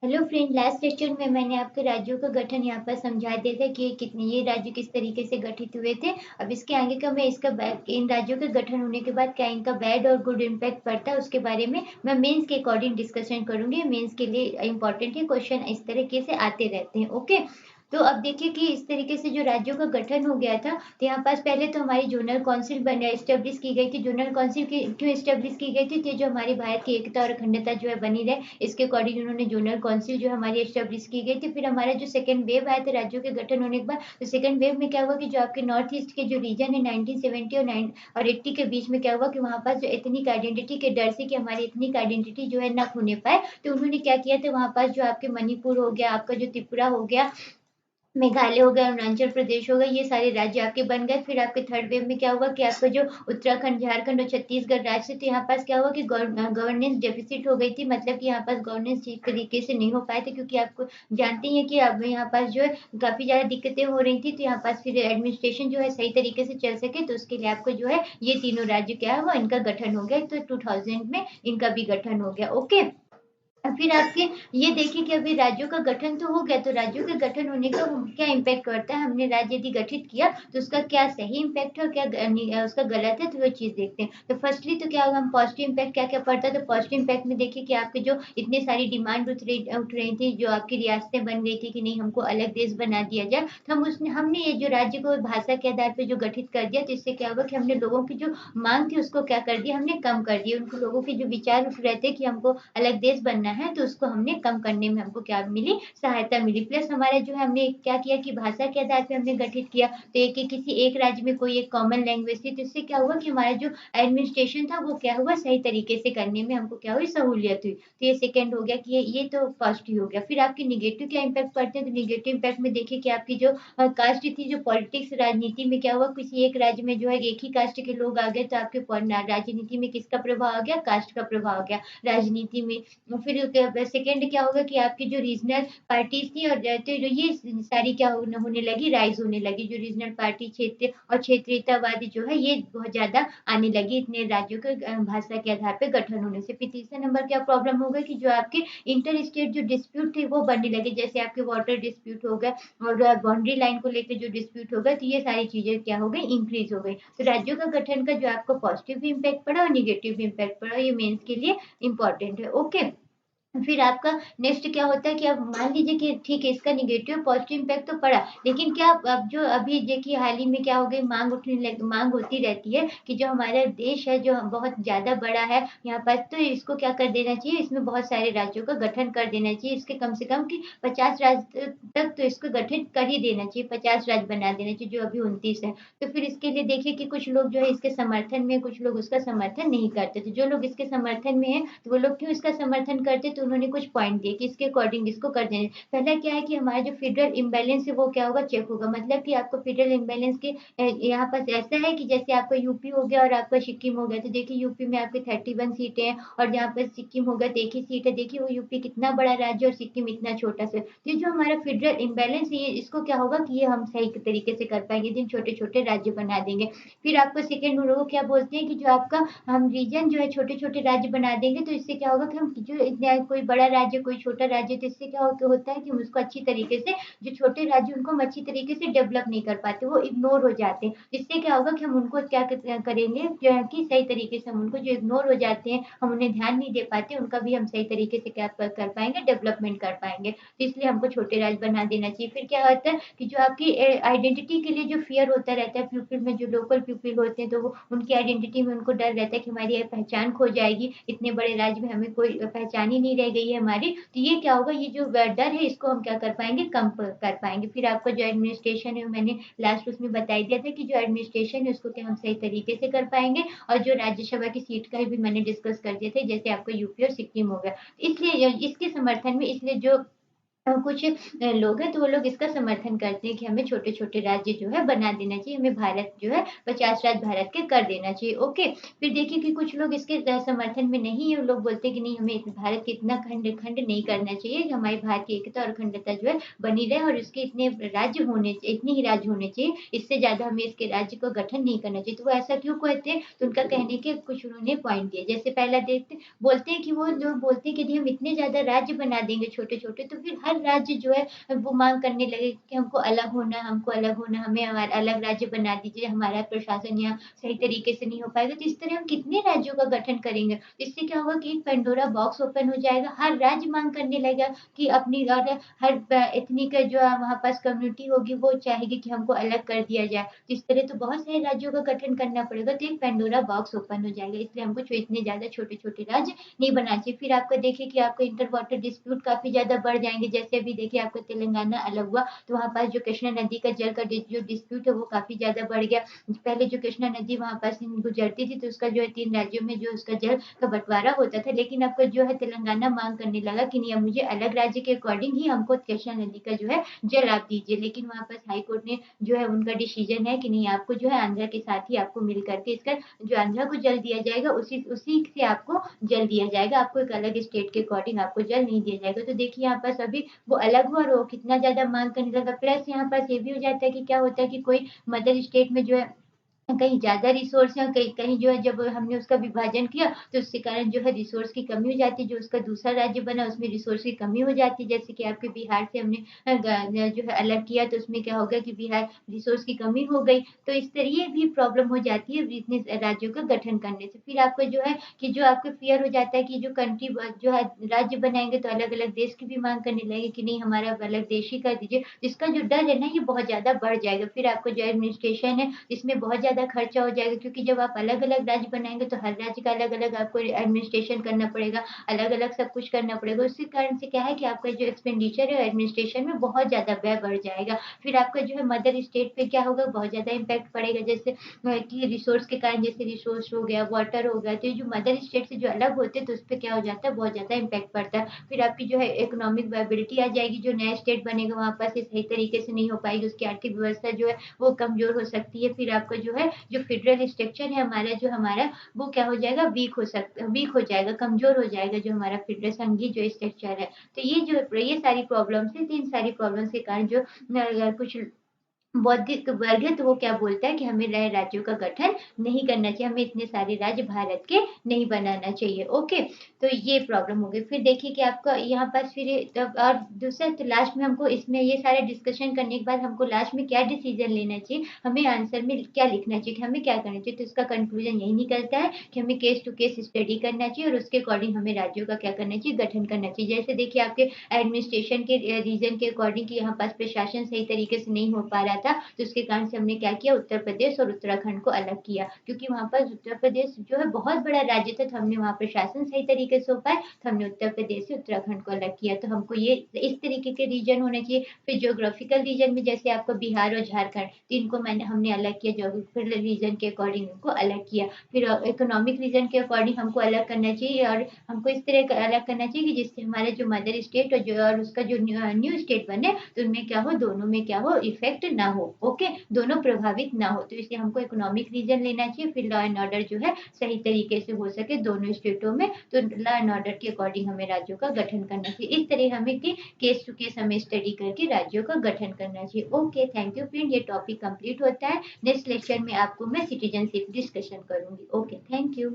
Hello friend, last lecture में मैंने आपके राज्यों का गठन यहाँ पर समझा दिया था कि कितने ये राज्य किस तरीके से गठित हुए थे। अब इसके आगे का मैं इसका इन राज्यों के गठन होने के बाद क्या इनका बैड और गुड इम्पैक्ट पड़ता है उसके बारे में मैं मेंस के अकॉर्डिंग डिस्कशन करूंगी। मेंस के लिए इंपॉर्टेंट है, क्वेश्चन इस तरीके से आते रहते हैं। ओके, तो अब देखिए कि इस तरीके से जो राज्यों का गठन हो गया था, तो यहाँ पास पहले तो हमारी जोनल काउंसिल बन एस्टेब्लिश की गई थी। जोनल काउंसिल क्यों एस्टेब्लिश की गई थी? जो हमारे भारत की एकता और अखंडता जो है बनी रहे, इसके अकॉर्डिंग उन्होंने जोनल काउंसिल जो हमारी एस्टेब्लिश की गई थी। फिर हमारा जो सेकंड वेव आया था राज्यों के गठन होने के बाद, तो सेकंड वेव में क्या हुआ कि जो आपके नॉर्थ ईस्ट के जो रीजन है 1970 और 80 के बीच में क्या हुआ कि वहां पास जो एथनिक आइडेंटिटी के डर से कि हमारी एथनिक आइडेंटिटी जो है न होने पाए, तो उन्होंने क्या किया था, वहां पास जो आपके मणिपुर हो गया, आपका जो त्रिपुरा हो गया, मेघालय हो गया, अरुणाचल प्रदेश हो गया, ये सारे राज्य आपके बन गए। फिर आपके थर्ड वेव में क्या हुआ कि आपका जो उत्तराखंड, झारखंड और छत्तीसगढ़ राज्य, तो यहाँ पास क्या हुआ कि गवर्नेंस डेफिसिट हो गई थी। मतलब कि यहाँ पास गवर्नेंस ठीक तरीके से नहीं हो पाए थे, क्योंकि आपको जानते हैं कि अब यहाँ पास जो है काफी ज्यादा दिक्कतें हो रही थी। तो यहाँ पास फिर एडमिनिस्ट्रेशन जो है सही तरीके से चल सके, तो उसके लिए आपको जो है ये तीनों राज्य क्या है वो इनका गठन हो गया। तो 2000 में इनका भी गठन हो गया। ओके, फिर आपके ये देखिए कि अभी राज्यों का गठन तो हो गया, तो राज्यों के गठन होने का क्या इम्पैक्ट करता है। हमने राज्य यदि गठित किया तो उसका क्या सही इम्पैक्ट है और क्या उसका गलत है, तो वो चीज देखते हैं। तो फर्स्टली तो क्या होगा, हम पॉजिटिव इम्पैक्ट क्या क्या पड़ता है। तो पॉजिटिव इम्पैक्ट में देखिए कि आपके जो इतने सारी डिमांड उठ रही थी, जो आपकी रियासतें बन गई थी कि नहीं हमको अलग देश बना दिया जाए, तो हमने ये जो राज्य को भाषा के आधार पर जो गठित कर दिया, तो इससे क्या होगा कि हमने लोगों की जो मांग थी उसको क्या कर दिया, हमने कम कर दिया। उनको लोगों के जो विचार उठ रहे थे कि हमको अलग देश बनना है, तो उसको हमने कम करने में हमको क्या मिली, सहायता मिली। प्लस हमारे जो है हमने क्या किया कि भाषा के आधार पर हमने गठित किया, तो किसी एक राज्य में कोई एक कॉमन लैंग्वेज थी, तो इससे क्या हुआ कि हमारा जो एडमिनिस्ट्रेशन था वो क्या हुआ, सही तरीके से करने में हमको क्या हुई, सहूलियत हुई। तो ये सेकंड हो गया कि ये तो पॉजिटिव हो गया। फिर आपके निगेटिव क्या इम्पैक्ट पड़ते हैं, तो निगेटिव इम्पैक्ट में देखिए कि आपकी जो कास्ट थी, जो पॉलिटिक्स राजनीति में क्या हुआ, किसी एक राज्य में जो है एक ही कास्ट के लोग आ गए, तो आपके राजनीति में किसका प्रभाव आ गया, कास्ट का प्रभाव आ गया राजनीति में। फिर सेकंड क्या होगा कि आपकी जो रीजनल पार्टीज थी और तो ये सारी क्या होने लगी, राइज होने लगी। जो रीजनल पार्टी क्षेत्र और क्षेत्रीयतावादी जो है ये बहुत ज्यादा आने लगी इतने राज्यों के भाषा के आधार पर गठन होने से। फिर तीसरा नंबर क्या प्रॉब्लम होगा कि जो आपके इंटर स्टेट जो डिस्प्यूट थे वो बढ़ने लगे, जैसे आपके वाटर डिस्प्यूट हो गए और बाउंड्री लाइन को लेकर जो डिस्प्यूट हो गए, तो ये सारी चीजें क्या हो गई, इंक्रीज हो गई। तो राज्यों का गठन का जो आपको पॉजिटिव भी इम्पैक्ट पड़ा और निगेटिव भी इम्पैक्ट पड़ा, ये मेंस के लिए इंपॉर्टेंट है। ओके, फिर आपका नेक्स्ट क्या होता है कि अब मान लीजिए कि ठीक है इसका निगेटिव पॉजिटिव इम्पैक्ट तो पड़ा, लेकिन क्या अब जो अभी देखिए हाल ही में क्या हो गई, मांग होती रहती है कि जो हमारा देश है जो बहुत ज्यादा बड़ा है यहाँ पर, तो इसको क्या कर देना चाहिए, इसमें बहुत सारे राज्यों का गठन कर देना चाहिए। इसके कम से कम कि 50 राज्य तक तो इसको गठित कर ही देना चाहिए, 50 राज्य बना देना चाहिए, जो अभी 29 है। तो फिर इसके लिए देखिए कि कुछ लोग जो है इसके समर्थन में, कुछ लोग उसका समर्थन नहीं करते। तो जो लोग इसके समर्थन में है, तो वो लोग क्यों इसका समर्थन करते, तो उन्होंने कुछ पॉइंट दिए कि इसके अकॉर्डिंग इसको कर देने। पहला क्या है कि हमारा जो फेडरल इम्बैलेंस है वो क्या होगा, चेक होगा। मतलब कि आपको फेडरल इम्बैलेंस के यहाँ पर ऐसा है कि जैसे आपका यूपी हो गया और आपका सिक्किम हो गया, तो देखिए यूपी में आपके 31 सीटें हैं और जहाँ पर सिक्किम होगा तो एक ही सीट है। देखिए वो यूपी कितना बड़ा राज्य और सिक्किम इतना छोटा सा। ये जो हमारा फेडरल इम्बैलेंस है, इसको क्या होगा कि ये हम सही तरीके से कर पाएंगे, दिन छोटे छोटे राज्य बना देंगे। फिर आपको सेकेंड लोग क्या बोलते हैं कि जो आपका हम रीजन जो है छोटे छोटे राज्य बना देंगे, तो इससे क्या होगा कि हम जो कोई बड़ा राज्य कोई छोटा राज्य, तो इससे क्या होता है कि हम उसको अच्छी तरीके से, जो छोटे राज्य उनको हम अच्छी तरीके से डेवलप नहीं कर पाते, वो इग्नोर हो जाते हैं। इससे क्या होगा कि हम उनको क्या करेंगे कि सही तरीके से हम उनको जो इग्नोर हो जाते हैं, हम उन्हें ध्यान नहीं दे पाते, उनका भी हम सही तरीके से क्या कर पाएंगे, डेवलपमेंट कर पाएंगे। तो इसलिए हमको छोटे राज्य बना देना चाहिए। फिर क्या होता है कि जो आपकी आइडेंटिटी के लिए जो फियर होता रहता है पीपल में, जो लोकल पीपल होते हैं, तो वो उनकी आइडेंटिटी में उनको डर रहता है कि हमारी ये पहचान खो जाएगी, इतने बड़े राज्य में हमें कोई पहचान ही नहीं रह गई है हमारी। तो ये क्या होगा, ये जो डर है इसको हम क्या कर पाएंगे, कम कर पाएंगे। फिर आपका जो एडमिनिस्ट्रेशन है, मैंने लास्ट उसमें बता दिया था कि जो एडमिनिस्ट्रेशन है उसको क्या हम सही तरीके से कर पाएंगे। और जो राज्यसभा की सीट का भी मैंने डिस्कस कर दिए थे, जैसे आपका यूपी और सिक्किम हो गया। इसलिए इसके समर्थन में, इसलिए जो कुछ लोग हैं तो वो लोग इसका समर्थन करते हैं कि हमें छोटे-छोटे राज्य जो है बना देना चाहिए, हमें भारत जो है 50 राज्य भारत के कर देना चाहिए, ओके। फिर देखिए कि कुछ लोग इसके समर्थन में नहीं है, वो लोग बोलते हैं कि नहीं हमें भारत के इतना खंड-खंड नहीं करना चाहिए, हमारी भारत की एकता और अखंडता जो है बनी रहे और इसके इतने राज्य होने इतने ही राज्य होने चाहिए, इससे ज़्यादा हमें इसके राज्य को गठन नहीं करना चाहिए। तो वो ऐसा क्यों कहते हैं? तो उनका कहने के कुछ उन्होंने पॉइंट दिए। जैसे पहला देखते बोलते हैं कि वो लोग बोलते हैं कि यदि हम इतने ज़्यादा राज्य बना देंगे छोटे-छोटे तो फिर हर राज्य जो है वो माँग करने लगे कि हमको अलग होना है, हमको अलग होना है, हमें हमारा अलग राज्य बना दीजिए, हमारा प्रशासन यहाँ सही तरीके से नहीं हो पाएगा। तो इस तरह हम कितने राज्यों का गठन करेंगे? इससे क्या होगा कि एक पेंडोरा बॉक्स ओपन हो जाएगा, हर राज्य माँग करने लगेगा कि अपनी और हर एथनिक जो वहाँ पास कम्युनिटी होगी वो चाहेगी कि हमको अलग कर दिया जाए। तो इस तरह तो बहुत सारे राज्यों का गठन करना पड़ेगा, तो एक पेंडोरा बॉक्स ओपन हो जाएगा। इसलिए हमको इतने ज़्यादा छोटे-छोटे राज्य नहीं बनाना चाहिए। फिर आपका देखिए कि आपका इंटर वाटर डिस्प्यूट काफ़ी ज़्यादा बढ़ जाएँगे। जैसे अभी देखिए आपका तेलंगाना अलग हुआ, तो वहाँ पास जो कृष्णा नदी का जल का जो डिस्प्यूट है वो काफ़ी ज़्यादा बढ़ गया। पहले जो कृष्णा नदी वहाँ पास से गुजरती थी, तो उसका जो है 3 राज्यों में जो उसका जल का बँटवारा होता था। लेकिन अब जो है तेलंगाना माँग करने लगा कि नहीं अब मुझे अलग राज्य के अकॉर्डिंग ही हमको कृष्णा नदी का जो है जल आप दीजिए। लेकिन वहाँ पास हाई कोर्ट ने जो है उनका डिसीज़न है कि नहीं आपको जो है आंध्र के साथ ही आपको मिल कर के इसका जो आंध्र को जल दिया जाएगा उसी उसी से आपको जल दिया जाएगा, आपको एक अलग स्टेट के अकॉर्डिंग आपको जल नहीं दिया जाएगा। तो देखिए यहाँ पास अभी वो अलग हुआ और वो कितना ज़्यादा माँग करने लगा। प्लस यहाँ पास ये भी हो जाता है कि क्या होता है कि कोई मदर स्टेट में जो है कहीं ज़्यादा रिसोर्स है, कहीं कहीं जो है जब हमने उसका विभाजन किया, तो उसके कारण जो है रिसोर्स की कमी हो जाती है, जो उसका दूसरा राज्य बना उसमें रिसोर्स की कमी हो जाती है। जैसे कि आपके बिहार से हमने जो है अलग किया तो उसमें क्या हो गया कि बिहार रिसोर्स की कमी हो गई, तो इस तरह ये भी प्रॉब्लम हो जाती है इतने राज्यों का गठन करने से। फिर आपका जो है कि जो आपको फ़ियर हो जाता है कि जो कंट्री जो है राज्य बनाएँगे तो अलग-अलग देश की भी माँग करने लगेंगे कि नहीं हमारा अलग देश ही कर दीजिए। इसका जो डर है ना ये बहुत ज़्यादा बढ़ जाएगा। फिर आपका जो एडमिनिस्ट्रेशन है इसमें बहुत ज़्यादा खर्चा हो जाएगा क्योंकि जब आप अलग-अलग राज्य बनाएँगे तो हर राज्य का अलग-अलग आपको एडमिनिस्ट्रेशन करना पड़ेगा, अलग-अलग सब कुछ करना पड़ेगा। उसी कारण से क्या है कि आपका जो एक्सपेंडिचर है एडमिनिस्ट्रेशन में बहुत ज़्यादा व्यय बढ़ जाएगा। फिर आपका जो है मदर स्टेट पे क्या होगा बहुत ज़्यादा इम्पैक्ट पड़ेगा जैसे कि रिसोर्स के कारण जैसे रिसोर्स हो गया, वाटर हो गया, तो ये जो मदर स्टेट से जो अलग होते हैं तो उसपे क्या हो जाता है बहुत ज़्यादा इम्पैक्ट पड़ता है। फिर आपकी जो है इकोनॉमिक वायबिलिटी आ जाएगी, जो नया स्टेट बनेगा वहाँ पर से सही तरीके से नहीं हो पाएगी, उसकी आर्थिक व्यवस्था जो है वो कमज़ोर हो सकती है। फिर आपका जो है जो फेडरल स्ट्रक्चर है हमारा वो क्या हो जाएगा वीक हो जाएगा, कमज़ोर हो जाएगा जो हमारा फेडरल संघीय जो स्ट्रक्चर है। तो ये सारी प्रॉब्लम्स हैं, तो इन सारी प्रॉब्लम्स के कारण जो कुछ बौद्धिक वर्ग है तो वो क्या बोलता है कि हमें नए राज्यों का गठन नहीं करना चाहिए, हमें इतने सारे राज्य भारत के नहीं बनाना चाहिए, ओके। तो ये प्रॉब्लम हो गई। फिर देखिए कि आपका यहाँ पास फिर तब और दूसरा तो लास्ट में हमको इसमें ये सारे डिस्कशन करने के बाद हमको लास्ट में क्या डिसीजन लेना चाहिए, हमें आंसर में क्या लिखना चाहिए कि हमें क्या करना चाहिए। तो इसका कंक्लूजन यही निकलता है कि हमें केस टू केस स्टडी करना चाहिए और उसके अकॉर्डिंग हमें राज्यों का क्या करना चाहिए, गठन करना चाहिए। जैसे देखिए आपके एडमिनिस्ट्रेशन के रीजन के अकॉर्डिंग कि यहाँ पास प्रशासन सही तरीके से नहीं हो पा रहा था, तो उसके कारण से हमने क्या किया उत्तर प्रदेश और उत्तराखंड को अलग किया। क्योंकि वहाँ पर उत्तर प्रदेश जो है बहुत बड़ा राज्य था, तो हमने वहाँ प्रशासन सही तरीके से हो पाए, तो हमने उत्तर प्रदेश से उत्तराखंड को अलग किया। तो हमको ये इस तरीके के रीजन होने चाहिए। फिर ज्योग्राफिकल रीजन में जैसे आपका बिहार और झारखंड, तो इनको हमने अलग किया, ज्योग्राफिकल रीजन के अकॉर्डिंग इनको अलग किया। फिर इकोनॉमिक रीजन के अकॉर्डिंग हमको अलग करना चाहिए और हमको इस तरह का अलग करना चाहिए कि जिससे हमारे जो मदर स्टेट और उसका जो न्यू स्टेट बने, तो उनमें क्या हो, दोनों में क्या हो, इफेक्ट ना हो, ओके, दोनों प्रभावित ना हो। तो इसलिए हमको इकोनॉमिक रीजन लेना चाहिए। फिर लॉ एंड ऑर्डर जो है सही तरीके से हो सके दोनों स्टेटों में, तो लॉ एंड ऑर्डर के अकॉर्डिंग हमें राज्यों का गठन करना चाहिए। इस तरह हमें कि केस टू केस हमें स्टडी करके राज्यों का गठन करना चाहिए। ओके, थैंक यू फ्रेंड, ये टॉपिक कंप्लीट होता है। नेक्स्ट लेक्चर में आपको मैं सिटीजनशिप डिस्कशन करूंगी। Okay, thank you.